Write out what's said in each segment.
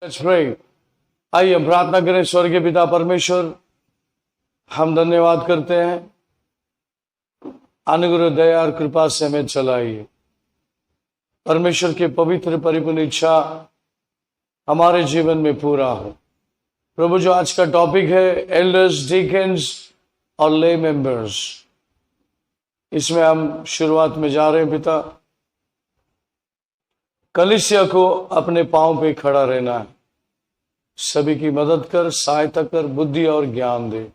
Let's pray. आइए हम प्रार्थना करें। स्वर्गीय पिता परमेश्वर, हम धन्यवाद करते हैं, अनुग्रह दया और कृपा से हमें चलाइए। परमेश्वर की पवित्र परिपूर्ण इच्छा हमारे जीवन में पूरा हो। प्रभु, जो आज का टॉपिक है एल्डर्स, डीकन्स और ले मेंबर्स, इसमें हम शुरुआत में जा रहे हैं। पिता, कलीसिया को अपने पांव पे खड़ा रहना है। सभी की मदद कर, सहायता कर, बुद्धि और ज्ञान दे।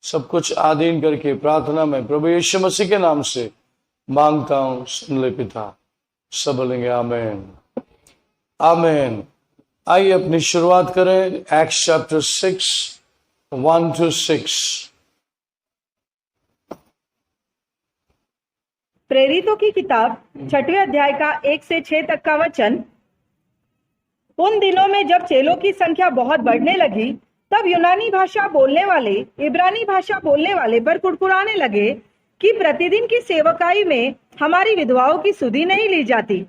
सब कुछ आधीन करके प्रार्थना में प्रभु यीशु मसीह के नाम से मांगता हूं, सुन ले पिता। सब बोलेंगे आमीन, आमीन। आइए अपनी शुरुआत करें। Acts chapter 6, 1-6। प्रेरितों की किताब 6वें अध्याय का 1 से 6 तक का वचन। उन दिनों में जब चेलों की संख्या बहुत बढ़ने लगी, तब यूनानी भाषा बोलने वाले इब्रानी भाषा बोलने वाले पर कुड़कुड़ाने लगे कि प्रतिदिन की सेवकाई में हमारी विधवाओं की सुधि नहीं ली जाती।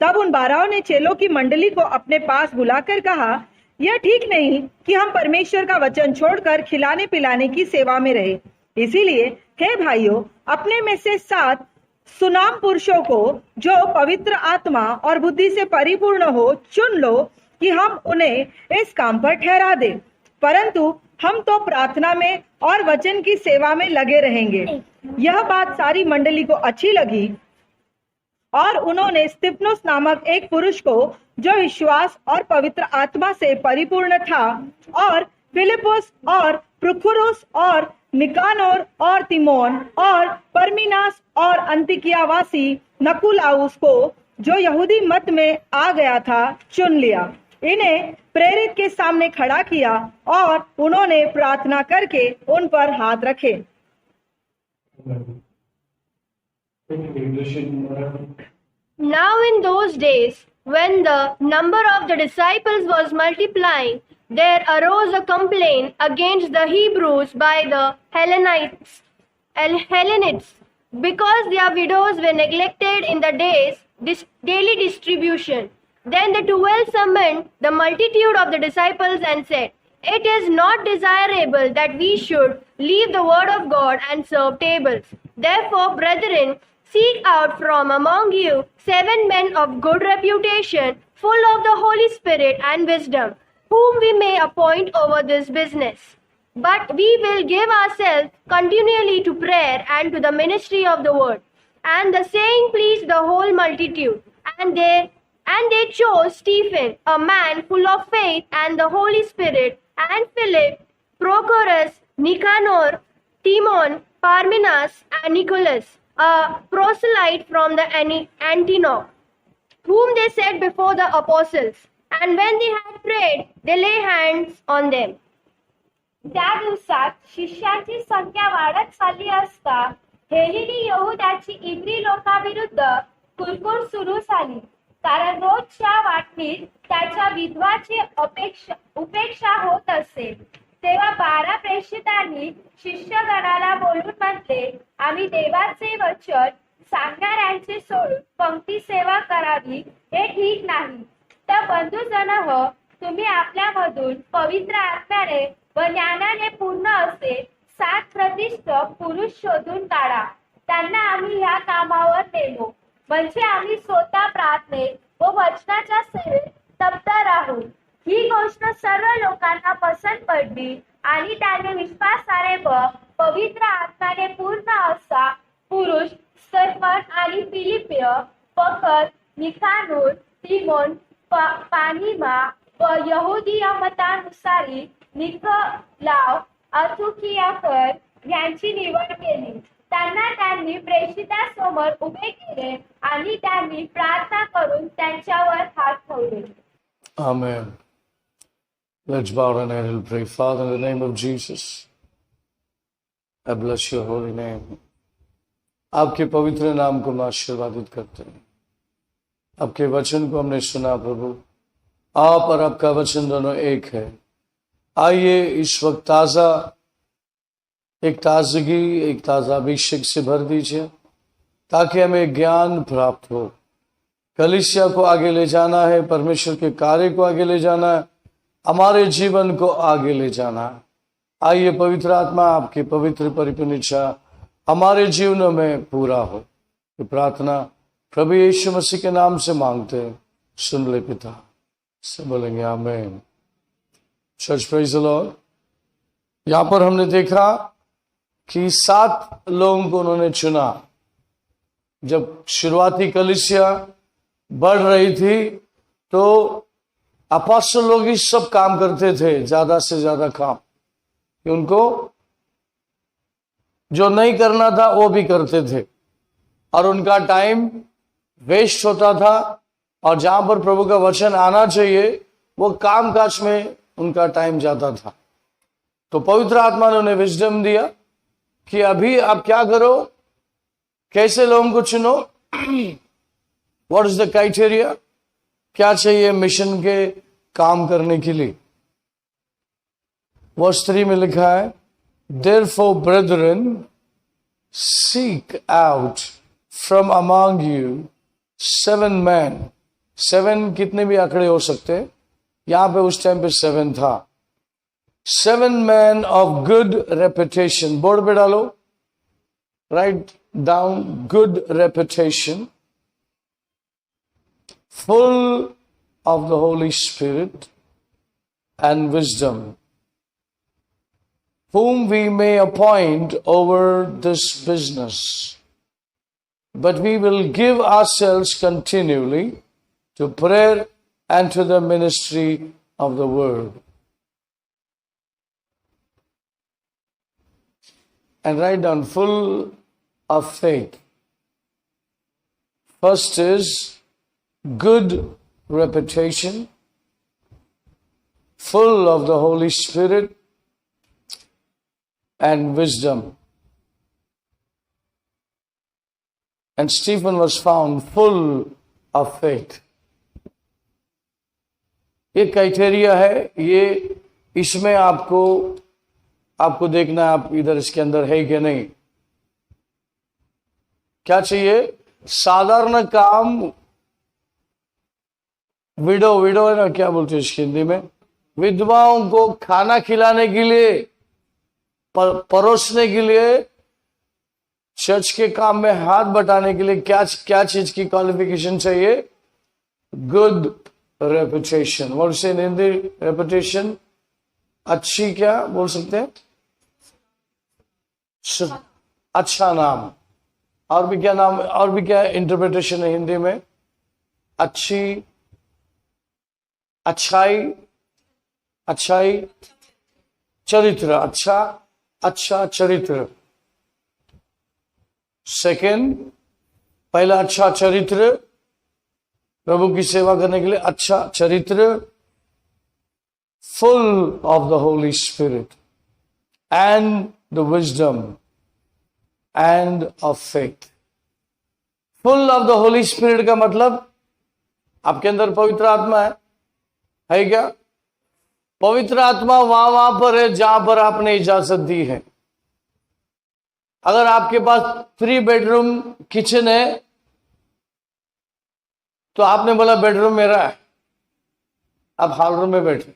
तब उन 12 ने चेलों की मंडली को अपने पास बुलाकर कहा, यह ठीक नहीं कि हम परमेश्वर का वचन छोड़कर खिलाने पिलाने की सेवा में रहे। इसीलिए हे भाइयों, अपने में से 7 सुनाम पुरुषों को जो पवित्र आत्मा और बुद्धि से परिपूर्ण हो चुन लो कि हम उन्हें इस काम पर ठहरा दें। परंतु हम तो प्रार्थना में और वचन की सेवा में लगे रहेंगे। यह बात सारी मंडली को अच्छी लगी और उन्होंने स्तिफनुस नामक एक पुरुष को, जो विश्वास और पवित्र आत्मा से परिपूर्ण था, और फिलिपुस और प्रुखुरुस और निकानोर और तिमोन और परमीनास और अंतिकियावासी नकुलाउस को, जो यहूदी मत में आ गया था, चुन लिया। इन्हें प्रेरित के सामने खड़ा किया और उन्होंने प्रार्थना करके उन पर हाथ रखे। Now in those days, when the number of the disciples was multiplying, there arose a complaint against the Hebrews by the Hellenists, because their widows were neglected in the daily distribution. Then the 12 summoned the multitude of the disciples and said, it is not desirable that we should leave the word of God and serve tables. Therefore, brethren, seek out from among you 7 men of good reputation, full of the Holy Spirit and wisdom, whom we may appoint over this business. But we will give ourselves continually to prayer and to the ministry of the word. And the saying pleased the whole multitude. And they chose Stephen, a man full of faith and the Holy Spirit, and Philip, Prochorus, Nicanor, Timon, Parmenas, and Nicholas, a proselyte from the Antioch, whom they set before the apostles. And when they had prayed, they laid hands on them. त्या दिवसात शिष्यांची संख्या वाढत चालली असता हेलेनी यहुदाची इब्री लोकांविरुद्ध कुरकुर सुरू झाली, कारण रोजच्या वाटणीत त्याच्या विधवाची उपेक्षा होत असे। तेव्हा 12 प्रेषितांनी शिष्यगणाला बोलून म्हटले, आम्ही देवाचे वचन सांगणाऱ्यांचे सोडून पंक्ती सेवा करावी हे ठीक नाही। तर बंधुजन हो, तुम्ही आपल्यामधून पवित्र आत्म्याने व ज्ञानाने पूर्ण असे 7 प्रतिष्ठ पुरुष शोधून काढा। त्यांना आम्ही ह्या कामावर नेलो, म्हणजे आम्ही स्वतः प्रार्थनेत व वचनाच्या सेवेत तप्त राहू। ही गोष्ट सर्व लोकांना पसंत पडली आणि त्याने विश्वासाने व पवित्र आत्म्याने पूर्ण असा पुरुष स्तेफन आणि फिलिप, पकर, निकानोर, तिमोन, पानिमा व यहुदी मतानुसारी निकोलाव, अतुकियाकर यांची निवड केली। त्यांना त्यांनी प्रेषितांसमोर उभे केले आणि त्यांनी प्रार्थना करून त्यांच्यावर हात ठेवले। Amen. Let's bow down and pray. Father, in the name of Jesus, I bless your holy name. आपके पवित्र नाम को हम आशीर्वादित करते हैं। आपके वचन को हमने सुना प्रभु, आप और आपका वचन दोनों एक है। आइए इस वक्त एक ताजा अभिषेक से भर दीजिए, ताकि हमें ज्ञान प्राप्त हो। कलीसिया को आगे ले जाना है, परमेश्वर के कार्य को आगे ले जाना है, हमारे जीवन को आगे ले जाना। आइए पवित्र आत्मा आपकी पवित्र परिपूर्ण इच्छा हमारे जीवन में पूरा हो। ये प्रार्थना प्रभु यीशु मसीह के नाम से मांगते हैं, सुन ले पिता। सब बोलेंगे आमीन। Church praise the Lord. यहां पर हमने देखा कि 7 लोगों को उन्होंने चुना। जब शुरुआती कलीसिया बढ़ रही थी तो अपोस्तल लोग ही सब काम करते थे, ज्यादा से ज्यादा काम, कि उनको जो नहीं करना था वो भी करते थे और उनका टाइम वेस्ट होता था। और जहां पर प्रभु का वचन आना चाहिए वो काम काज में उनका टाइम जाता था। तो पवित्र आत्मा ने उन्हें विजडम दिया कि अभी आप क्या करो, कैसे लोगों को चुनो, व्हाट इज द क्राइटेरिया, क्या चाहिए मिशन के काम करने के लिए। वर्स 3 में लिखा है, Therefore, brethren, seek out from among you 7 men. 7 कितने भी आंकड़े हो सकते हैं, यहां पे उस टाइम पे 7 था। 7 men of good reputation. Board पे डालो, write down good reputation, full of the Holy Spirit and wisdom, whom we may appoint over this business. But we will give ourselves continually to prayer and to the ministry of the word. And write down full of faith. First is good reputation, full of the Holy Spirit and wisdom. And Stephen was found full of faith. ये criteria है, ये इसमें आपको देखना है आप इधर इसके अंदर है कि नहीं। क्या चाहिए? साधारण काम, विडो है ना, क्या बोलते हैं इसकी हिंदी में, विधवाओं को खाना खिलाने के लिए, परोसने के लिए, चर्च के काम में हाथ बटाने के लिए क्या चीज की क्वालिफिकेशन चाहिए? Good reputation. व्हाट से इन हिंदी रेपुटेशन? अच्छी, क्या बोल सकते हैं? अच्छा नाम। और भी क्या नाम, और भी क्या इंटरप्रिटेशन है हिंदी में? अच्छी, अच्छाई, चरित्र, अच्छा चरित्र। सेकंड, पहला अच्छा चरित्र, प्रभु की सेवा करने के लिए अच्छा चरित्र, full of the Holy spirit and the wisdom end of faith. Full of the Holy spirit का मतलब आपके अंदर पवित्र आत्मा है क्या? पवित्र आत्मा वहां पर है जहां पर आपने इजाजत दी है। अगर आपके पास 3 बेडरूम किचन है तो आपने बोला बेडरूम मेरा है, आप हॉल रूम में बैठे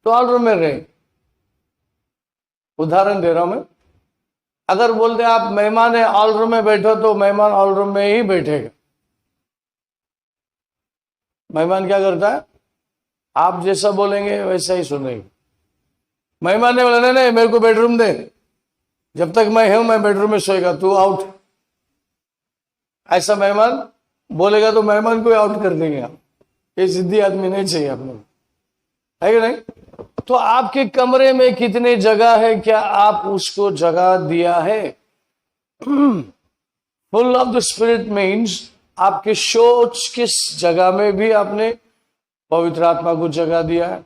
तो हॉल रूम में रहे। उदाहरण दे रहा हूं मैं। अगर बोलते आप मेहमान है हॉल रूम में बैठो तो मेहमान हॉल रूम में ही बैठेगा। मेहमान क्या करता है? आप जैसा बोलेंगे वैसा ही सुनेंगे। मेहमान ने बोला नहीं मेरे को बेडरूम दे, जब तक मैं हूं मैं बेडरूम में सोएगा, तू आउट। ऐसा मेहमान बोलेगा तो मेहमान को आउट कर देंगे आप। ये जिद्दी आदमी नहीं चाहिए आप लोग, है कि नहीं? तो आपके कमरे में कितनी जगह है, क्या आप उसको जगह दिया है? Full of the spirit means आपके सोच किस जगह में भी आपने पवित्र आत्मा को जगह दिया है।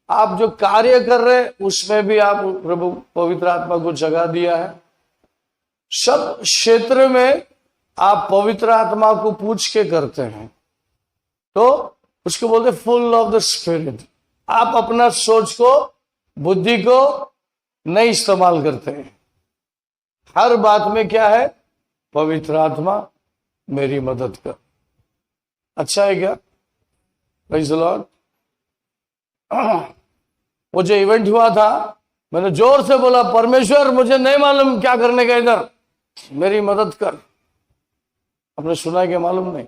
आप जो कार्य कर रहे हैं उसमें भी आप प्रभु पवित्र आत्मा को जगह दिया है। सब क्षेत्र में आप पवित्र आत्मा को पूछ के करते हैं तो उसको बोलते फुल ऑफ द स्पिरिट। आप अपना सोच को, बुद्धि को नहीं इस्तेमाल करते हैं। हर बात में क्या है? पवित्र आत्मा मेरी मदद कर। अच्छा है क्या? Praise the Lord. वो जो इवेंट हुआ था, मैंने जोर से बोला, परमेश्वर मुझे नहीं मालूम क्या करने का, इधर मेरी मदद कर। आपने सुना है क्या? मालूम नहीं।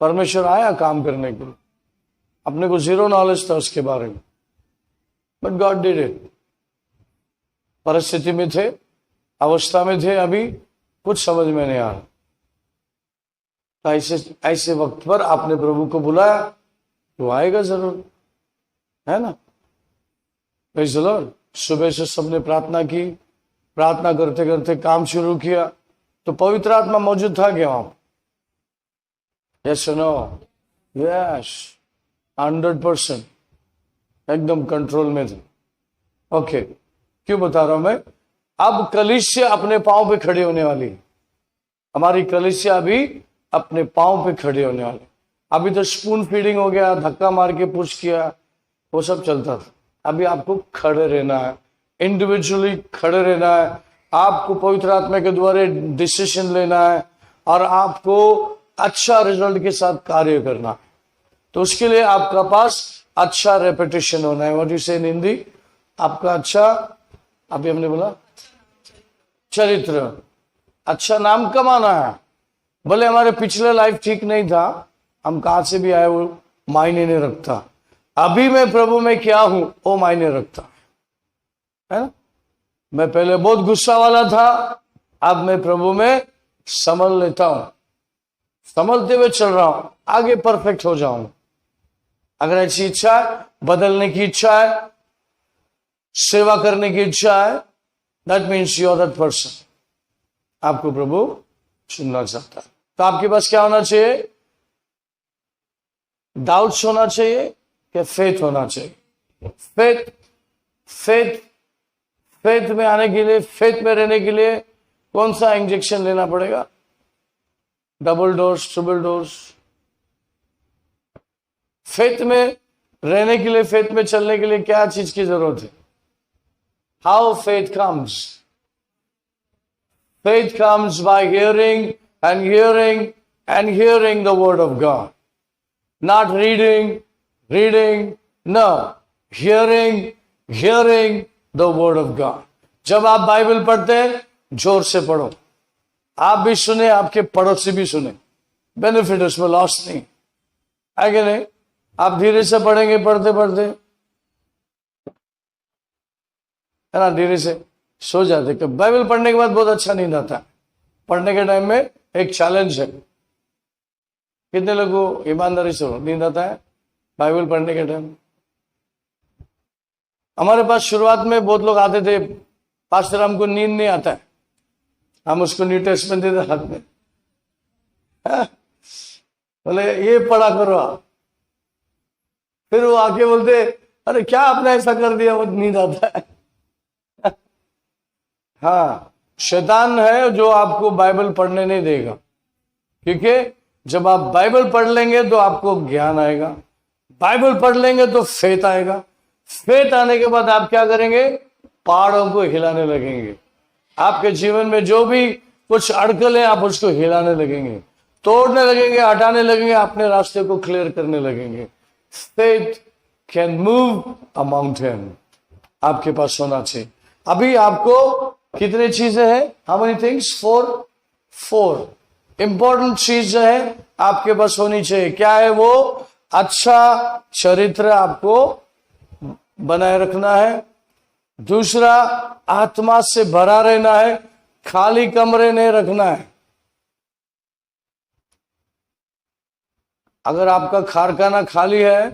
परमेश्वर आया काम करने के लिए, अपने को जीरो नॉलेज था उसके बारे में, बट गॉड डिड इट। परिस्थिति में थे, अवस्था में थे, अभी कुछ समझ में नहीं आ रहा, तो ऐसे वक्त पर आपने प्रभु को बुलाया तो आएगा जरूर, है ना। Praise the Lord. सुबह से सबने प्रार्थना की, प्रार्थना करते करते काम शुरू किया, तो पवित्र आत्मा मौजूद था क्या वहां? Yes no? यस, 100% एकदम कंट्रोल में थे। ओके, क्यों बता रहा हूं मैं? अब कलीसिया अपने पांव पे खड़ी होने वाली है। हमारी कलीसिया अभी अपने पांव पे खड़े होने वाले। अभी तो स्पून फीडिंग हो गया, धक्का मार के पुश किया, वो सब चलता था। अभी आपको खड़े रहना है, इंडिविजुअली खड़े रहना है, आपको पवित्र आत्मा के द्वारा डिसीजन लेना है और आपको अच्छा रिजल्ट के साथ कार्य करना है। तो उसके लिए आपका पास अच्छा रेपिटेशन होना है। व्हाट यू से इन हिंदी? आपका अच्छा, अभी हमने बोला चरित्र, अच्छा नाम कमाना है। भले हमारे पिछले लाइफ ठीक नहीं था, हम कहां से भी आए वो मायने नहीं रखता, अभी मैं प्रभु में क्या हूं वो मायने रखता है ना। मैं पहले बहुत गुस्सा वाला था, अब मैं प्रभु में संभल लेता हूं, संभलते हुए चल रहा हूं, आगे परफेक्ट हो जाऊंगा। अगर ऐसी इच्छा है, बदलने की इच्छा है, सेवा करने की इच्छा है, that means you are that person. आपको प्रभु चुनना चाहता है। तो आपके पास क्या होना चाहिए? डाउट्स होना चाहिए कि फेथ होना चाहिए? फेथ, फेथ, फेथ में आने के लिए, फेथ में रहने के लिए कौन सा इंजेक्शन लेना पड़ेगा? Double dose, triple dose? Faith में रहने के लिए, फेथ में चलने के लिए क्या चीज की जरूरत है? How faith comes? Faith comes by hearing and hearing and hearing the word of God. Not reading, no. Hearing the word of God. जब आप बाइबल पढ़ते हैं, जोर से पढ़ो। आप भी सुने, आपके पड़ोसी भी सुने, बेनिफिट उसमें, लॉस नहीं है कि नहीं? आप धीरे से पढ़ेंगे, पढ़ते पढ़ते, है ना, धीरे से सो जाते। कि बाइबल पढ़ने के बाद बहुत अच्छा नींद आता है। पढ़ने के टाइम में एक चैलेंज है, कितने लोगों को ईमानदारी से नींद आता है बाइबल पढ़ने के टाइम? हमारे पास शुरुआत में बहुत लोग आते थे, पास्टर हमको नींद नहीं आता है, हम उसको न्यू टेस्टमेंट देते हाथ में, बोले ये पढ़ा करो आप। फिर वो आके बोलते, अरे क्या आपने ऐसा कर दिया, वो नींद आता है। हाँ, शैतान है जो आपको बाइबल पढ़ने नहीं देगा, क्योंकि जब आप बाइबल पढ़ लेंगे तो आपको ज्ञान आएगा, बाइबल पढ़ लेंगे तो फेथ आएगा, फेथ आने के बाद आप क्या करेंगे? पहाड़ों को हिलाने लगेंगे। आपके जीवन में जो भी कुछ अड़कल है, आप उसको हिलाने लगेंगे, तोड़ने लगेंगे, हटाने लगेंगे, अपने रास्ते को क्लियर करने लगेंगे। Faith can move a mountain, आपके पास होना चाहिए। अभी आपको कितने चीजें हैं? How many things? 4 इंपॉर्टेंट चीज है आपके पास होनी चाहिए। क्या है वो? अच्छा चरित्र आपको बनाए रखना है। दूसरा, आत्मा से भरा रहना है, खाली कमरे नहीं रखना है। अगर आपका कारखाना खाली है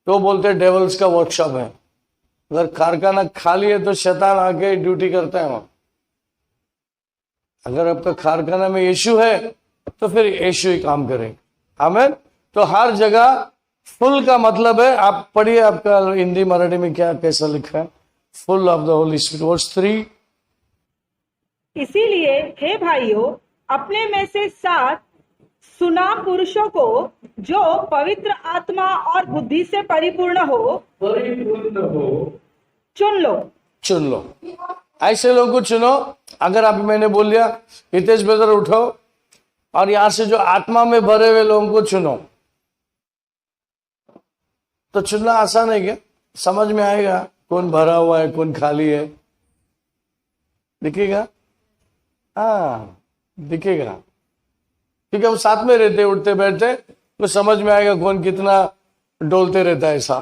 तो बोलते डेवल्स का वर्कशॉप है। अगर कारखाना खाली है तो शैतान आके ड्यूटी करता है वहां। अगर आपका कारखाना में यीशु है तो फिर यीशु ही काम करेंगे। आमीन। तो हर जगह फुल का मतलब है, आप पढ़िए, आपका हिंदी मराठी में क्या कैसा लिखा है? Full of the Holy Spirit, verse 3। इसीलिए हे भाइयों, अपने में से 7 सुनाम पुरुषों को जो पवित्र आत्मा और बुद्धि से परिपूर्ण हो चुन लो। ऐसे लोगों को चुनो। अगर आप, मैंने बोल दिया हितेश ब्रदर उठो और यहां से जो आत्मा में भरे हुए लोगों को चुनो। तो चुनना आसान है क्या? समझ में आएगा कौन भरा हुआ है कौन खाली है? दिखेगा? हाँ दिखेगा, क्योंकि हम साथ में रहते उठते बैठते, तो समझ में आएगा कौन कितना डोलते रहता है, ऐसा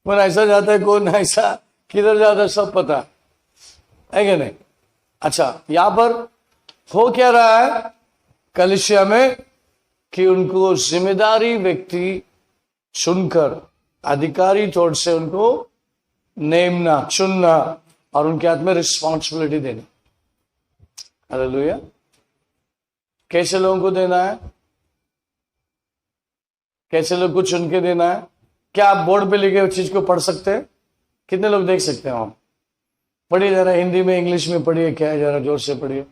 कौन ऐसा जाता है कौन ऐसा किधर जाता है, सब पता है क्या नहीं? अच्छा, यहां पर हो क्या रहा है कलीसिया में कि उनको जिम्मेदारी व्यक्ति चुनकर अधिकारी तौर से उनको नेमना, चुनना और उनके हाथ में रिस्पॉन्सिबिलिटी देनी। हालेलुया। कैसे लोगों को देना है? कैसे लोग को चुन के देना है? क्या आप बोर्ड पे लिखे हुए चीज को पढ़ सकते हैं? कितने लोग देख सकते हैं? आप पढ़िए जरा, हिंदी में इंग्लिश में पढ़िए, क्या है जरा जोर से पढ़िए।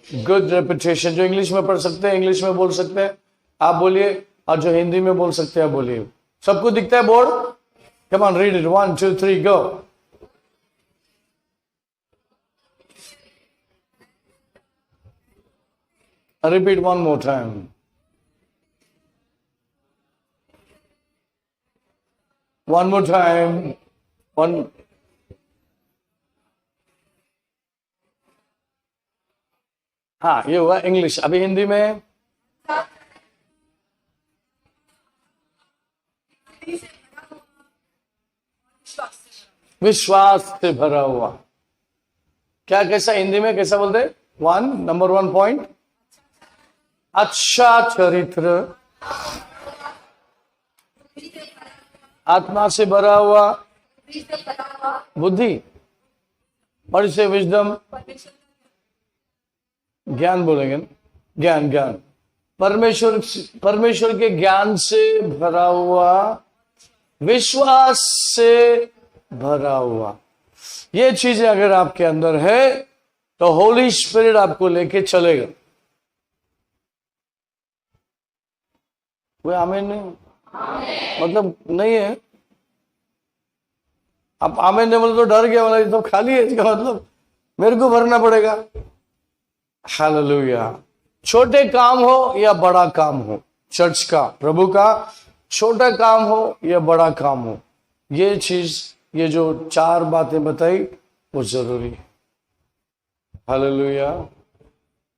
गुड रेपुटेशन, जो इंग्लिश में पढ़ सकते हैं इंग्लिश में बोल सकते हैं आप बोलिए, और जो हिंदी में बोल सकते हैं आप बोलिए। सबको दिखता है board? Come on read it, 1 2 3 go. Repeat one more time. One more time. One. हाँ ये हुआ इंग्लिश, अभी हिंदी में। विश्वास से भरा हुआ। क्या कैसा हिंदी में कैसा बोलते? नंबर 1 पॉइंट, अच्छा चरित्र, आत्मा से भरा हुआ, बुद्धि, और इसे विजडम, ज्ञान बोलेंगे ना, ज्ञान ज्ञान, परमेश्वर के ज्ञान से भरा हुआ, विश्वास से भरा हुआ। ये चीजें अगर आपके अंदर है तो होली स्पिरिट आपको लेके चलेगा। कोई आमीन नहीं? मतलब नहीं है। आप आमीन नहीं बोले तो डर गया, वाला ये तो खाली है, इसका मतलब मेरे को भरना पड़ेगा। हालेलुया। छोटे काम हो या बड़ा काम हो, चर्च का, प्रभु का, छोटा काम हो या बड़ा काम हो, ये चीज, ये जो 4 बातें बताई वो जरूरी है। हालेलुया।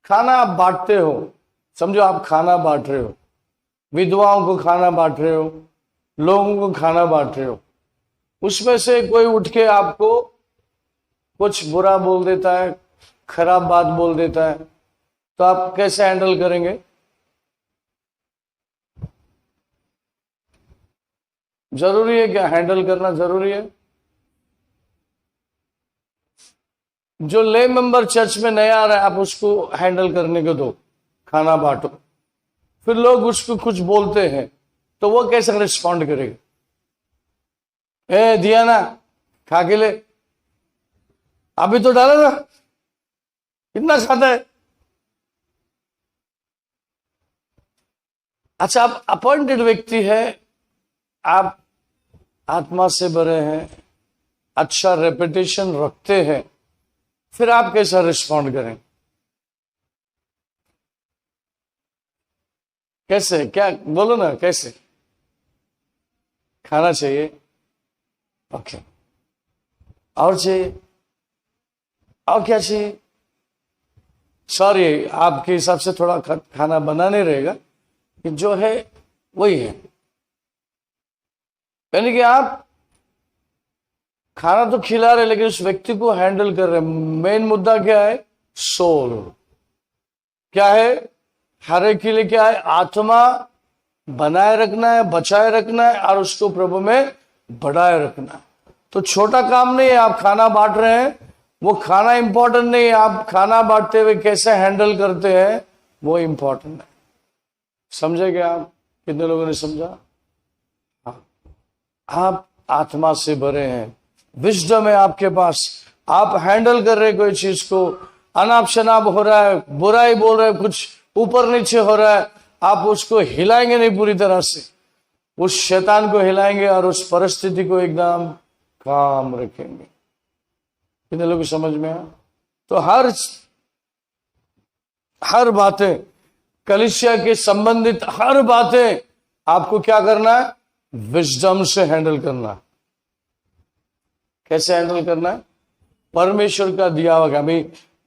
खाना आप बांटते हो, समझो आप खाना बांट रहे हो, विधवाओं को खाना बांट रहे हो, लोगों को खाना बांट रहे हो, उसमें से कोई उठ के आपको कुछ बुरा बोल देता है, खराब बात बोल देता है, तो आप कैसे हैंडल करेंगे? जरूरी है क्या? हैंडल करना जरूरी है। जो ले मेंबर चर्च में नया आ रहा है, आप उसको हैंडल करने को दो, खाना बांटो। फिर लोग उसको कुछ बोलते हैं तो वो कैसे रिस्पॉन्ड करेगा? दिया ना, खा के ले, अभी तो डाला ना, कितना खाता है? अच्छा, आप अपॉइंटेड व्यक्ति है, आप आत्मा से भरे हैं, अच्छा रेपुटेशन रखते हैं, फिर आप कैसा रिस्पॉन्ड करें? कैसे? क्या बोलो ना, कैसे? खाना चाहिए, ओके, और चाहिए, और क्या चाहिए? सॉरी, आपके हिसाब से थोड़ा खाना बनाने रहेगा कि जो है वही है, यानी कि आप खाना तो खिला रहे लेकिन उस व्यक्ति को हैंडल कर रहे। मेन मुद्दा क्या है? सोल। क्या है? हर एक के लिए क्या है? आत्मा बनाए रखना है, बचाए रखना है और उसको प्रभु में बढ़ाए रखना है। तो छोटा काम नहीं है आप खाना बांट रहे हैं, वो खाना इंपॉर्टेंट नहीं है, आप खाना बांटते हुए कैसे हैंडल करते हैं वो इंपॉर्टेंट है। समझे क्या आप? कितने लोगों ने समझा? आप आत्मा से भरे हैं, विजडम है आपके पास, आप हैंडल कर रहे कोई चीज को, अनाप शनाप हो रहा है, बुराई बोल रहे, कुछ ऊपर नीचे हो रहा है, आप उसको हिलाएंगे नहीं पूरी तरह से, उस शैतान को हिलाएंगे और उस परिस्थिति को एकदम काम रखेंगे। कितने लोग समझ में आया? तो हर बातें, कलीसिया के संबंधित हर बातें आपको क्या करना है? विजडम से हैंडल करना। कैसे हैंडल करना है? परमेश्वर का दिया हुआ। अभी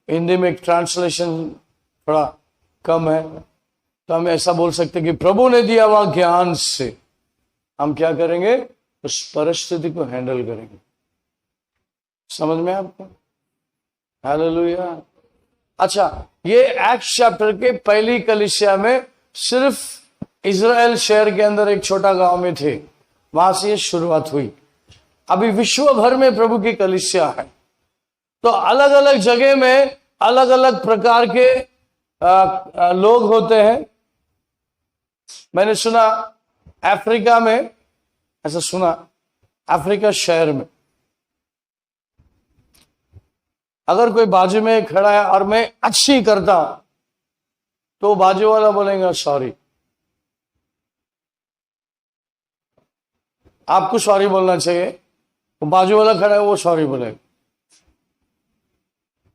हिंदी में एक ट्रांसलेशन थोड़ा कम है, तो हम ऐसा बोल सकते हैं कि प्रभु ने दिया हुआ ज्ञान से हम क्या करेंगे? उस परिस्थिति को हैंडल करेंगे। समझ में आपको? हालेलुया। अच्छा, ये एक्ट्स चैप्टर के पहली कलीसिया में सिर्फ इजराइल शहर के अंदर एक छोटा गांव में थे, वहां से ये शुरुआत हुई। अभी विश्व भर में प्रभु की कलीसिया है, तो अलग अलग जगह में अलग अलग प्रकार के लोग होते हैं। मैंने सुना अफ्रीका में, ऐसा सुना अफ्रीका शहर में अगर कोई बाजू में खड़ा है और मैं अच्छी करता हूं, तो बाजू वाला बोलेगा सॉरी। आपको सॉरी बोलना चाहिए, तो बाजू वाला खड़ा है वो सॉरी बोलेगा।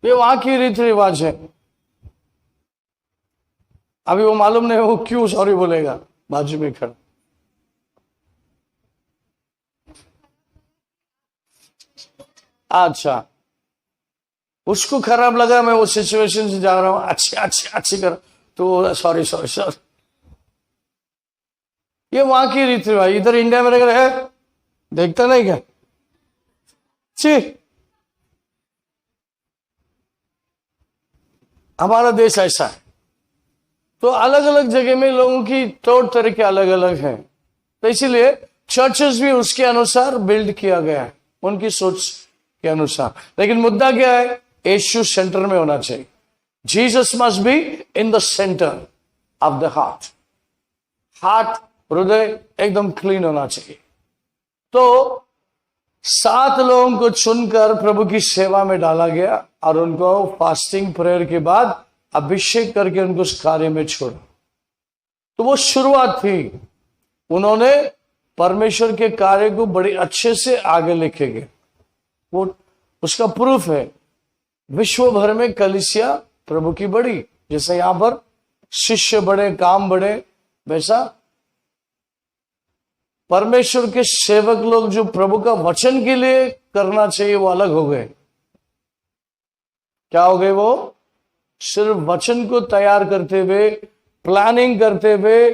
ये वहां की रीति रिवाज है। अभी वो मालूम नहीं वो क्यों सॉरी बोलेगा बाजू में खड़ा। अच्छा, उसको खराब लगा, मैं वो सिचुएशन से जा रहा हूं, अच्छी कर, तो सॉरी सॉरी सॉरी। ये वहां की रीति रिवाज। इधर इंडिया में रह है, देखता नहीं क्या? छी, हमारा देश ऐसा है। तो अलग अलग जगह में लोगों की तौर तरीके अलग अलग हैं, तो इसीलिए चर्चेस भी उसके अनुसार बिल्ड किया गया है, उनकी सोच के अनुसार। लेकिन मुद्दा क्या है? यीशु सेंटर में होना चाहिए। Jesus must be in the centre of the heart. Heart, हृदय एकदम क्लीन होना चाहिए। तो 7 लोगों को चुनकर प्रभु की सेवा में डाला गया और उनको फास्टिंग प्रेयर के बाद अभिषेक करके उनको उस कार्य में छोड़ा। तो वो शुरुआत थी। उन्होंने परमेश्वर के कार्य को बड़े अच्छे से आगे लेके गए। वो उसका प्रूफ है। विश्व भर में कलीसिया प्रभु की बड़ी, जैसे यहां पर शिष्य बड़े, काम बड़े, वैसा परमेश्वर के सेवक लोग जो प्रभु का वचन के लिए करना चाहिए वो अलग हो गए। क्या हो गए? वो सिर्फ वचन को तैयार करते हुए, प्लानिंग करते हुए,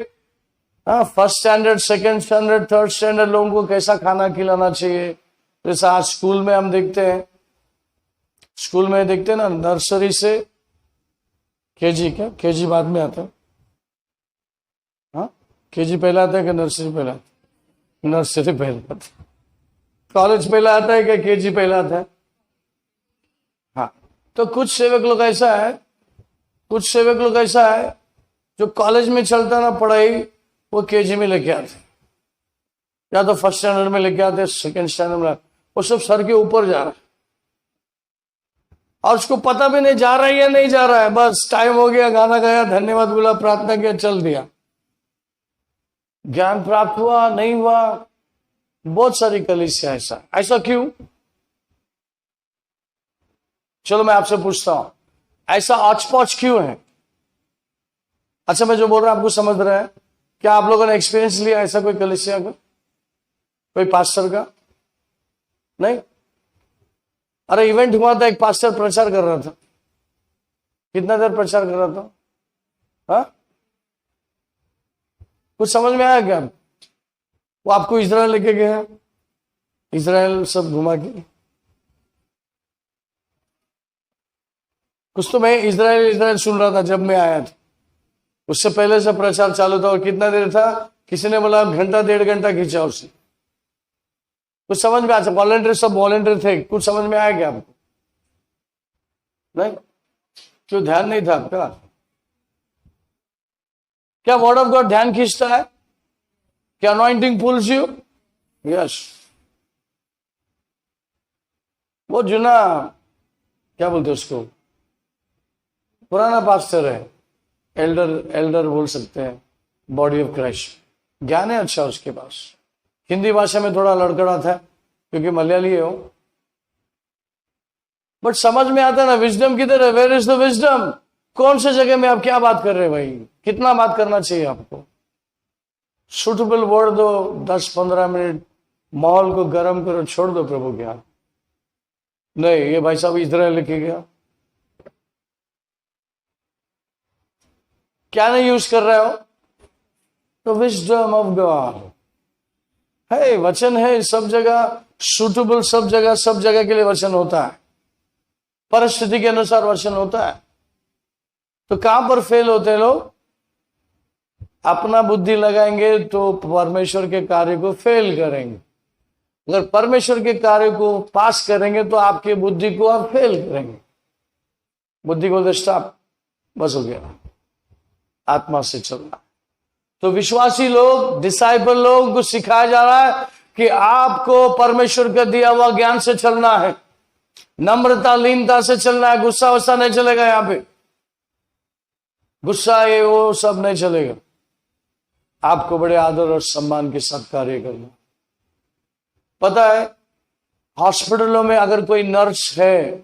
first standard, second standard, third standard लोगों को कैसा खाना खिलाना चाहिए। जैसा आज स्कूल में हम देखते हैं, स्कूल में देखते हैं ना, नर्सरी से केजी, क्या केजी बाद में आता है? हाँ, केजी पहला आता है कि नर्सरी पहला आता है? नर्सरी पहला आता है। कॉलेज पहला आता है कि केजी पहला आता है? हाँ, तो कुछ सेवक लोग ऐसा है, कुछ सेवक लोग ऐसा है जो कॉलेज में चलता ना पढ़ाई, वो केजी में लेके आते, या तो फर्स्ट स्टैंडर्ड में लेके आते, सेकंड स्टैंडर्ड में, वो सब सर के ऊपर जा रहा है और उसको पता भी नहीं जा रहा है या नहीं जा रहा है। बस टाइम हो गया, गाना गाया, धन्यवाद बोला, प्रार्थना किया, चल दिया। ज्ञान प्राप्त हुआ नहीं हुआ। बहुत सारी कलीसिया ऐसा क्यों? चलो मैं आपसे पूछता हूं, ऐसा औच-पौच क्यों है? अच्छा, मैं जो बोल रहा हूं आपको समझ रहा है? क्या आप लोगों ने एक्सपीरियंस लिया ऐसा कोई कलीसिया का, कोई पास्टर का? नहीं? अरे इवेंट हुआ था, एक पास्टर प्रचार कर रहा था। कितना देर प्रचार कर रहा था? हाँ, कुछ समझ में आया क्या? वो आपको इजराइल लेके गया, इजराइल सब घुमा के। कुछ तो मैं इजराइल सुन रहा था जब मैं आया था। उससे पहले से प्रचार चालू था। और कितना देर था? किसी ने बोला घंटा, 1.5 घंटा खींचा उससे। कुछ समझ में आया? वॉलंटियर, सब वॉलंटियर थे। कुछ समझ में आया क्या आपको? नहीं? क्यों ध्यान नहीं था आपका? क्या वर्ड ऑफ गॉड ध्यान खींचता है? क्या अनॉइंटिंग पुल्स यू? यस। वो जुना, क्या बोलते उसको, पुराना पास्टर है, एल्डर बोल सकते हैं, बॉडी ऑफ क्राइस्ट। ज्ञान है अच्छा उसके पास। हिंदी भाषा में थोड़ा लड़खड़ा था क्योंकि मलयाली है वो, बट समझ में आता है ना। विजडम किधर है? Where is the wisdom? कौन से जगह में आप क्या बात कर रहे हैं भाई? कितना बात करना चाहिए आपको? सुटेबल वर्ड दो, 10-15 मिनट माहौल को गर्म करो, छोड़ दो प्रभु के हाथ। नहीं, ये भाई साहब इधर लेके गया, क्या नहीं यूज कर रहे हो? तो विजडम ऑफ गॉड है, वचन है सब जगह, सूटेबल सब जगह के लिए वचन होता है, परिस्थिति के अनुसार वचन होता है। तो कहां पर फेल होते हैं लोग? अपना बुद्धि लगाएंगे तो परमेश्वर के कार्य को फेल करेंगे, अगर परमेश्वर के कार्य को पास करेंगे तो आपकी बुद्धि को आप फेल करेंगे। बुद्धि को स्टॉप, बस हो गया, आत्मा से चलना। तो विश्वासी लोग, डिसाइपल लोगों को सिखाया जा रहा है कि आपको परमेश्वर का दिया हुआ ज्ञान से चलना है, नम्रता लीनता से चलना है। गुस्सा वस्सा नहीं चलेगा, यहां पे गुस्सा ये वो सब नहीं चलेगा। आपको बड़े आदर और सम्मान के साथ कार्य करना। पता है, हॉस्पिटलों में अगर कोई नर्स है,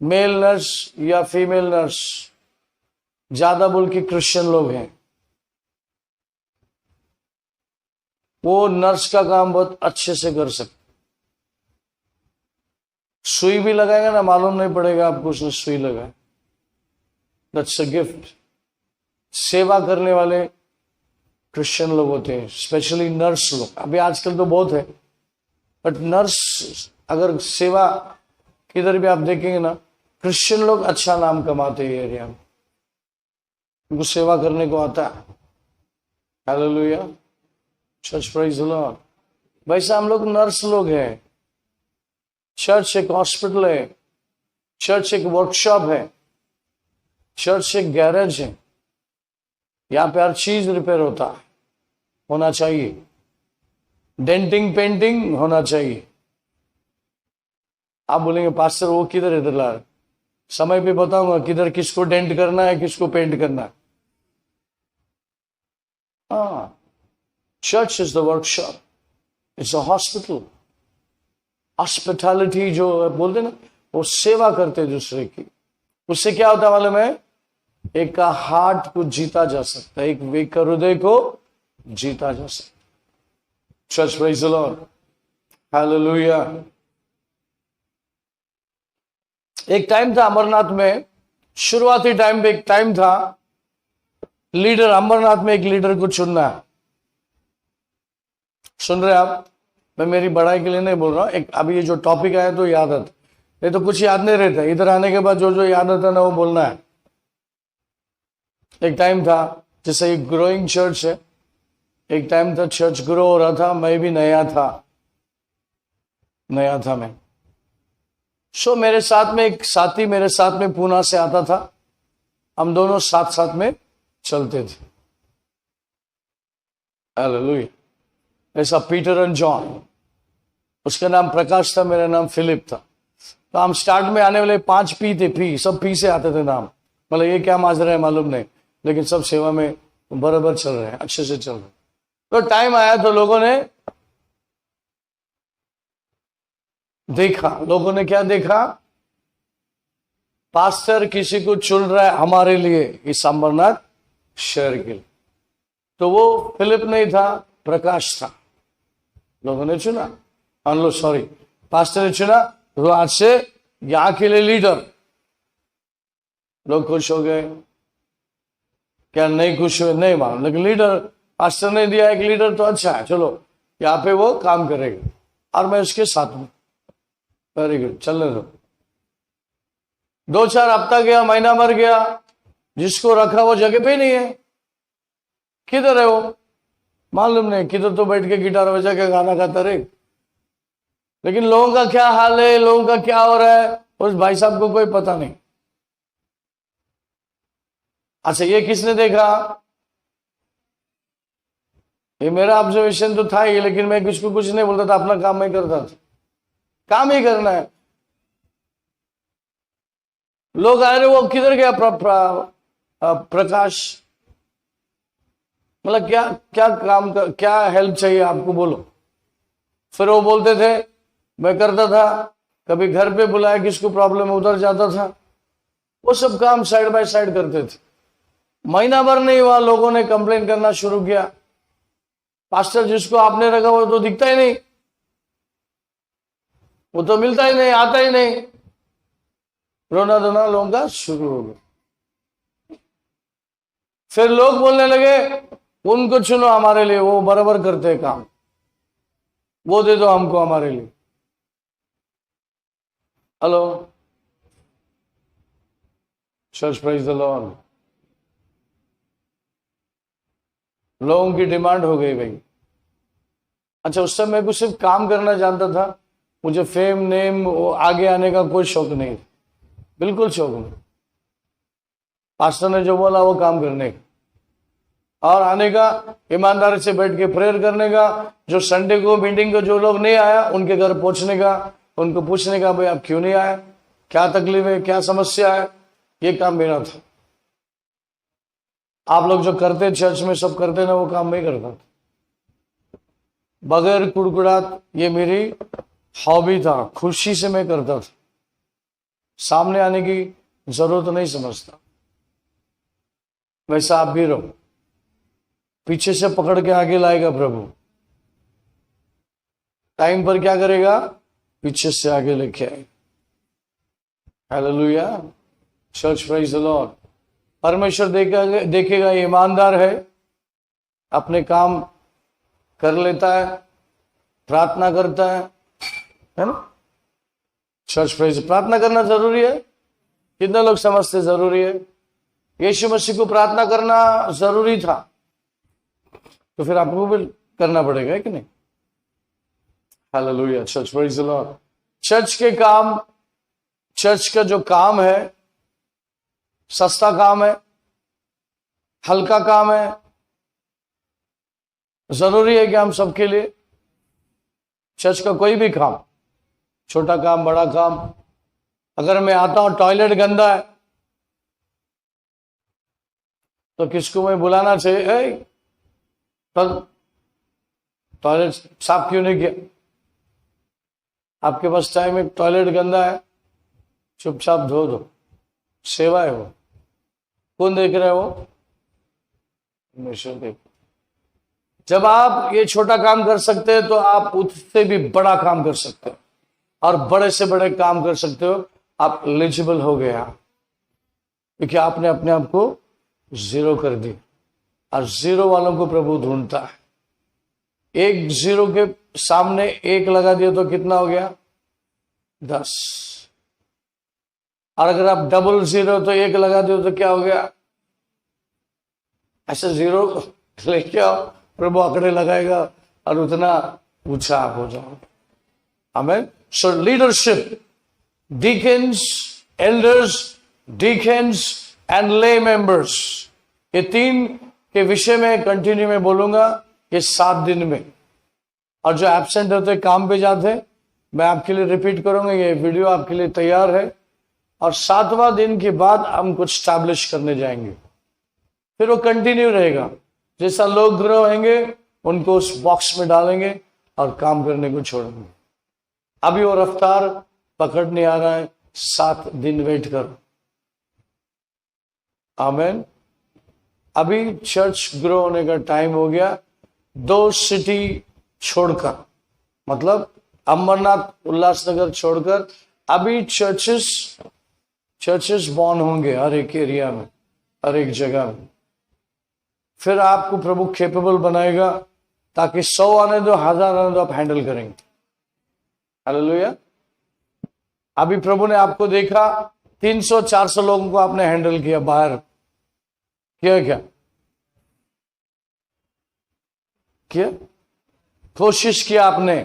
मेल नर्स या फीमेल नर्स, ज्यादा बोल के क्रिश्चियन लोग हैं, वो नर्स का काम बहुत अच्छे से कर सकते। सुई भी लगाएगा ना, मालूम नहीं पड़ेगा आपको उसने सुई लगाया। That's a gift. सेवा करने वाले क्रिश्चियन लोग होते हैं, स्पेशली नर्स लोग। अभी आजकल तो बहुत है, बट नर्स अगर सेवा किधर भी आप देखेंगे ना, क्रिश्चियन लोग अच्छा नाम कमाते हैं एरिया में, उनको सेवा करने को आता है। Hallelujah, church praise the Lord. वैसा हम लोग नर्स लोग हैं। चर्च एक हॉस्पिटल है, चर्च एक वर्कशॉप है, चर्च एक गैरेज है। यहां पे हर चीज रिपेयर होता है, होना चाहिए। डेंटिंग पेंटिंग होना चाहिए। आप बोलेंगे पास्टर वो किधर इधर ला रहे? समय पे बताऊंगा किधर किसको डेंट करना है, किसको पेंट करना है। हाँ, church is the workshop, it's a hospital. Hospitality जो बोलते ना, वो सेवा करते दूसरे की। उससे क्या होता है मालूम है? एक का हार्ट को जीता जा सकता है, एक का हृदय को जीता जा सकता है। Church praise the Lord, hallelujah. एक टाइम था अमरनाथ में, शुरुआती टाइम पे एक टाइम था, लीडर अमरनाथ में एक लीडर को चुनना है। सुन रहे आप? मैं मेरी बड़ाई के लिए नहीं बोल रहा हूं, एक अभी ये जो टॉपिक आया तो याद आता, नहीं तो कुछ याद नहीं रहता। इधर आने के बाद जो जो याद आता ना वो बोलना है। एक टाइम था, जैसे एक ग्रोइंग चर्च है, एक टाइम था चर्च ग्रो हो रहा था, मैं भी नया था मैं। सो मेरे साथ में एक साथी मेरे साथ में पूना से आता था, हम दोनों साथ साथ में चलते थे। हालेलुया। ऐसा पीटर एंड जॉन, उसका नाम प्रकाश था, मेरा नाम फिलिप था। तो हम स्टार्ट में आने वाले 5 पी थे, पी सब पी से आते थे नाम, मतलब ये क्या माजरा है मालूम नहीं, लेकिन सब सेवा में बराबर चल रहे हैं, अच्छे से चल रहे हैं। तो टाइम आया तो लोगों ने देखा, लोगों ने क्या देखा? पास्टर किसी को चुन रहा है हमारे लिए इस अमरनाथ शहर के लिए। तो वो फिलिप नहीं था, प्रकाश था। लोगों ने चुना, पास्टर ने चुना, तो आज से यहां के लिए लीडर। लोग खुश हो गए, क्या नहीं खुश हुए नहीं मालूम, लेकिन लीडर पास्टर ने दिया एक लीडर तो अच्छा है, चलो यहाँ पे वो काम करेगा और मैं उसके साथ में। वेरी गुड, चलने दो। 2-4 हफ्ता गया, महीना भर गया, जिसको रखा वो जगह पे नहीं है। किधर है वो मालूम नहीं, किधर तो बैठ के गिटार बजा के गाना गाता रहे। लेकिन लोगों का क्या हाल है, लोगों का क्या हो रहा है, उस भाई साहब को कोई पता नहीं। अच्छा, ये किसने देखा? ये मेरा ऑब्जर्वेशन तो था ही, लेकिन मैं किसको कुछ नहीं बोलता था, अपना काम मैं करता था। काम ही करना है। लोग आ रहे, वो किधर गया प्रकाश? मतलब क्या क्या काम का क्या हेल्प चाहिए आपको, बोलो। फिर वो बोलते थे, मैं करता था, कभी घर पे बुलाया किसको प्रॉब्लम है उधर जाता था, वो सब काम साइड बाय साइड करते थे। महीना भर नहीं हुआ, लोगों ने कंप्लेन करना शुरू किया, पास्टर जिसको आपने रखा वो तो दिखता ही नहीं, वो तो मिलता ही नहीं, आता ही नहीं। रोना धोना लोगों का शुरू हो गया। फिर लोग बोलने लगे उनको चुनो हमारे लिए, वो बराबर करते हैं काम, वो दे दो हमको हमारे लिए। Hello church, praise the Lord. लोगों की डिमांड हो गई भाई। अच्छा, उस समय मैं कुछ सिर्फ काम करना जानता था, मुझे फेम नेम आगे आने का कोई शौक नहीं, बिल्कुल शौक नहीं। पास्टर ने जो बोला वो काम करने का और आने का, ईमानदारी से बैठ के प्रेयर करने का। जो संडे को मीटिंग को जो लोग नहीं आया उनके घर पहुंचने का, उनको पूछने का भाई आप क्यों नहीं आया, क्या तकलीफ है, क्या समस्या है, ये काम मेरा था। आप लोग जो करते चर्च में सब करते ना, वो काम मैं करता था बगैर कुड़कुड़ात। ये मेरी हॉबी था, खुशी से मैं करता था, सामने आने की जरूरत नहीं समझता। वैसा आप भी रहो, पीछे से पकड़ के आगे लाएगा प्रभु, टाइम पर क्या करेगा, पीछे से आगे लेके आएगा। Hallelujah, church, praise the Lord. परमेश्वर देखेगा ईमानदार है, अपने काम कर लेता है, प्रार्थना करता है ना। चर्च, प्रेज, प्रार्थना करना जरूरी है। कितने लोग समझते जरूरी है? यीशु मसीह को प्रार्थना करना जरूरी था, तो फिर आपको भी करना पड़ेगा कि नहीं? Hallelujah, church, praise the Lord. Church के काम, चर्च का जो काम है सस्ता काम है, हल्का काम है। जरूरी है कि हम सबके लिए चर्च का कोई भी काम, छोटा काम बड़ा काम, अगर मैं आता हूं टॉयलेट गंदा है तो किसको मैं बुलाना चाहिए, टॉयलेट साफ क्यों नहीं किया? आपके पास टाइम है, टॉयलेट गंदा है, चुपचाप धो दो, सेवा है वो। कौन देख रहा है? वो परमेश्वर देख। जब आप ये छोटा काम कर सकते हैं तो आप उससे भी बड़ा काम कर सकते हो, और बड़े से बड़े काम कर सकते हो। आप एलिजिबल हो गए आप, क्योंकि आपने अपने आप को जीरो कर दी, और जीरो वालों को प्रभु ढूंढता है। एक जीरो के सामने एक लगा दिया तो कितना हो गया? 10। और अगर आप डबल जीरो तो एक लगा दो तो क्या हो गया? ऐसे जीरो लेके आओ, प्रभु आंकड़े लगाएगा और उतना ऊंचा आप हो जाओ। आमीन। सो leadership, deacons, elders, deacons and lay members, ये तीन के विषय में कंटिन्यू में बोलूंगा ये 7 दिन में। और जो एब्सेंट होते, काम पे जाते, मैं आपके लिए रिपीट करूंगा, ये वीडियो आपके लिए तैयार है। और 7वां दिन के बाद हम कुछ स्टैब्लिश करने जाएंगे, फिर वो कंटिन्यू रहेगा। जैसा लोग ग्रो होंगे उनको उस बॉक्स में डालेंगे और काम करने को छोड़ेंगे। अभी वो रफ्तार पकड़ नहीं आ रहा है, 7 दिन वेट करो। आमीन। अभी चर्च ग्रो होने का टाइम हो गया। 2 सिटी छोड़कर, मतलब अमरनाथ, उल्लासनगर छोड़कर, अभी चर्चेस बॉर्न होंगे हर एक एरिया में, हर एक जगह में। फिर आपको प्रभु कैपेबल बनाएगा ताकि 100 आने दो, 1000 आने दो, आप हैंडल करेंगे। हालेलुया। अभी प्रभु ने आपको देखा, 300-400 लोगों को आपने हैंडल किया, बाहर किया क्या कोशिश किया आपने,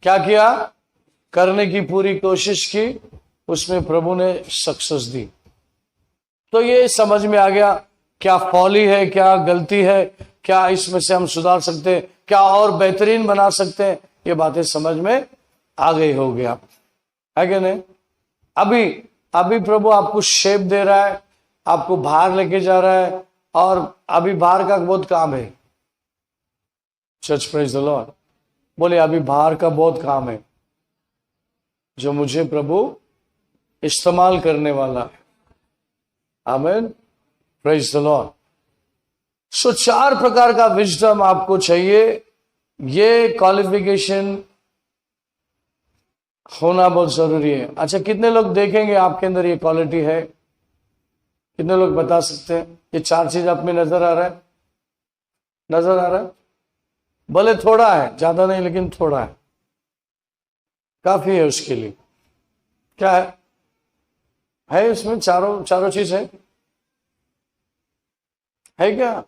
क्या किया? करने की पूरी कोशिश की, उसमें प्रभु ने सक्सेस दी। तो ये समझ में आ गया क्या फॉली है, क्या गलती है, क्या इसमें से हम सुधार सकते हैं, क्या और बेहतरीन बना सकते हैं। ये बातें समझ में आ गई होगी आप, है कि नहीं? अभी प्रभु आपको शेप दे रहा है, आपको बाहर लेके जा रहा है, और अभी बाहर का बहुत काम है। Church, praise the Lord. बोले अभी बाहर का बहुत काम है जो मुझे प्रभु इस्तेमाल करने वाला है। आमीन, प्रेज द लॉर्ड। 4 प्रकार का विजडम आपको चाहिए। ये क्वालिफिकेशन होना बहुत जरूरी है। अच्छा, कितने लोग देखेंगे आपके अंदर ये क्वालिटी है? कितने लोग बता सकते हैं? ये 4 चीज आप में नजर आ रहा है? नजर आ रहा है? भले थोड़ा है, ज्यादा नहीं, लेकिन थोड़ा है, काफी है उसके लिए। क्या है इसमें? चारों चीज है क्या?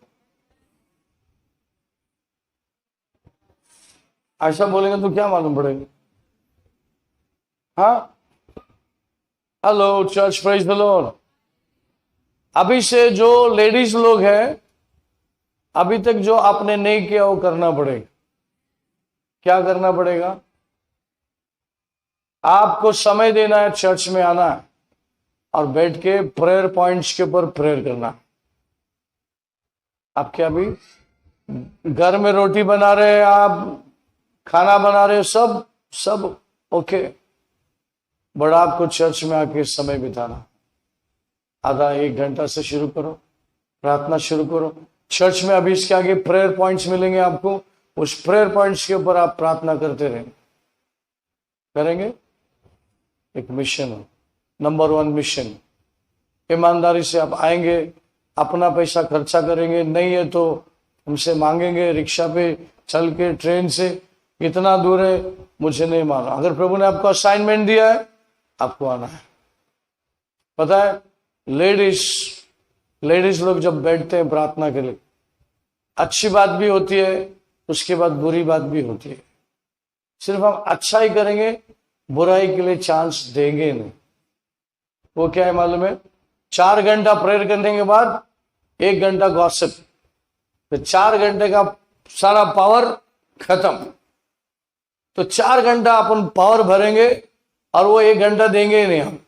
ऐसा बोलेंगे तो क्या मालूम पड़ेगा? हाँ, hello church, praise the Lord. अभी से जो लेडीज लोग हैं, अभी तक जो आपने नहीं किया वो करना पड़ेगा। क्या करना पड़ेगा? आपको समय देना है, चर्च में आना है और बैठ के प्रेयर पॉइंट्स के ऊपर प्रेयर करना। आप क्या अभी घर में रोटी बना रहे हैं, आप खाना बना रहे हो, सब ओके, बट आपको चर्च में आके समय बिताना। आधा 1 घंटा से शुरू करो, प्रार्थना शुरू करो। चर्च में अभी इसके आगे प्रेयर पॉइंट्स मिलेंगे आपको, उस प्रेयर पॉइंट्स के ऊपर आप प्रार्थना करते रहेंगे। करेंगे? एक मिशन है, नंबर 1 मिशन। ईमानदारी से आप आएंगे, अपना पैसा खर्चा करेंगे, नहीं है तो हमसे मांगेंगे, रिक्शा पे चल के, ट्रेन से, इतना दूर है मुझे नहीं मालूम। अगर प्रभु ने आपको असाइनमेंट दिया है, आपको आना है। पता है, लेडीज लोग जब बैठते हैं प्रार्थना के लिए, अच्छी बात भी होती है, उसके बाद बुरी बात भी होती है। सिर्फ हम अच्छा ही करेंगे, बुराई के लिए चांस देंगे नहीं। वो क्या है मालूम है? 4 घंटा प्रेयर करने के बाद 1 घंटा गॉसिप, तो 4 घंटे का सारा पावर खत्म। तो 4 घंटा अपन पावर भरेंगे और वो 1 घंटा देंगे ही नहीं हम,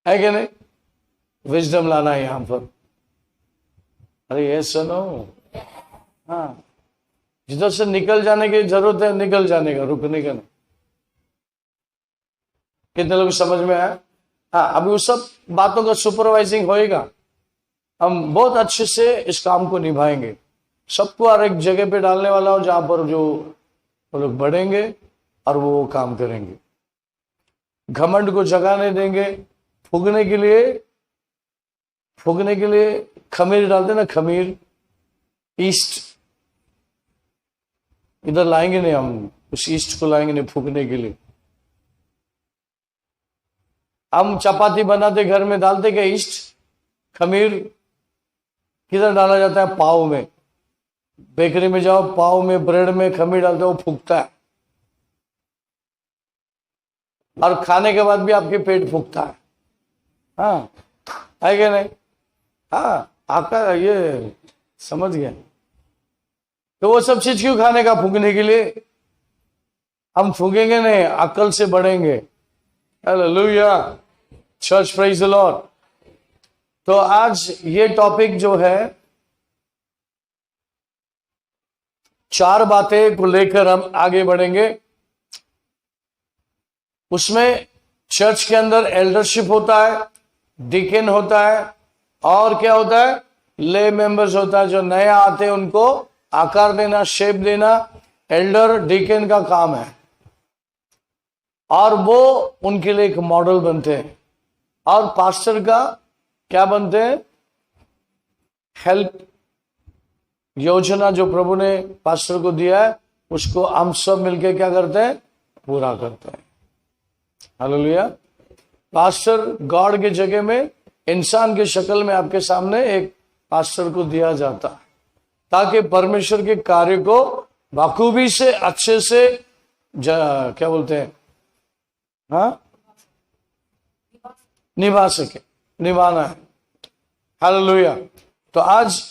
है कि नहीं? विजडम लाना है यहां पर। अरे ये सुनो, हाँ, जिधर से निकल जाने की जरूरत है निकल जाने का, रुकने का नहीं। कितने लोग समझ में आया? हाँ, अभी उस सब बातों का सुपरवाइजिंग होएगा। हम बहुत अच्छे से इस काम को निभाएंगे। सबको हर एक जगह पे डालने वाला हो जहां पर जो वो लोग बढ़ेंगे और वो काम करेंगे। घमंड को जगह नहीं देंगे। फूकने के लिए खमीर डालते ना, खमीर, ईस्ट, इधर लाएंगे नहीं हम, उस ईस्ट को लाएंगे नहीं फूकने के लिए। हम चपाती बनाते घर में डालते क्या ईस्ट, खमीर? किधर डाला जाता है? पाव में। बेकरी में जाओ, पाव में, ब्रेड में खमीर डालते हो, फूकता है, और खाने के बाद भी आपके पेट फूकता है। हाँ, है क्या नहीं? हाँ, आपका ये समझ गया। तो वो सब चीज क्यों खाने का? फूकने के लिए। हम फूकेंगे नहीं, अक्ल से बढ़ेंगे। Hallelujah, church, praise the Lord. तो आज ये टॉपिक जो है, 4 बातें को लेकर हम आगे बढ़ेंगे। उसमें चर्च के अंदर एल्डरशिप होता है, डीकन होता है, और क्या होता है? ले मेंबर्स होता है। जो नए आते हैं उनको आकार देना, शेप देना, एल्डर डीकन का काम है, और वो उनके लिए एक मॉडल बनते हैं। और पास्टर का क्या बनते हैं? हेल्प योजना जो प्रभु ने पास्टर को दिया है, उसको हम सब मिलकर क्या करते हैं? पूरा करते हैं। हालेलुया। पास्टर गॉड के जगह में, इंसान के शक्ल में आपके सामने एक पास्टर को दिया जाता है, ताकि परमेश्वर के कार्य को बखूबी से, अच्छे से क्या बोलते हैं, हाँ, निभा सके, निभाना है। हालेलुया। तो आज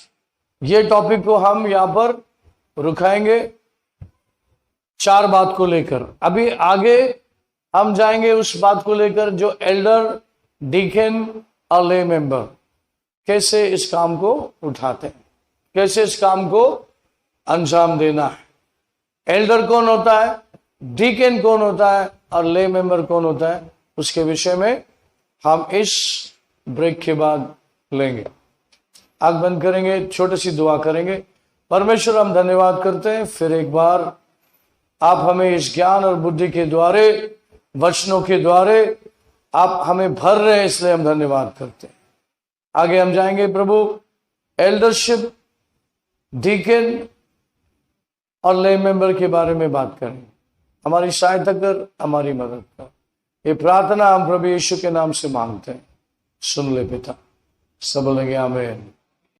ये टॉपिक को हम यहां पर रुकाएंगे 4 बात को लेकर। अभी आगे हम जाएंगे उस बात को लेकर जो एल्डर, डीकन और ले मेंबर कैसे इस काम को उठाते हैं, कैसे इस काम को अंजाम देना है। एल्डर कौन होता है, डीकन कौन होता है और ले मेंबर कौन होता है, उसके विषय में हम इस ब्रेक के बाद लेंगे। आंख बंद करेंगे, छोटी सी दुआ करेंगे। परमेश्वर, हम धन्यवाद करते हैं फिर एक बार आप हमें इस ज्ञान और बुद्धि के द्वारे, वचनों के द्वारे आप हमें भर रहे हैं, इसलिए हम धन्यवाद करते हैं। आगे हम जाएंगे प्रभु, एल्डरशिप, डीकन और ले मेंबर के बारे में बात करेंगे। हमारी सहायता कर, हमारी मदद कर। ये प्रार्थना हम प्रभु यीशु के नाम से मांगते हैं, सुन ले पिता। सब बोलेंगे आमीन।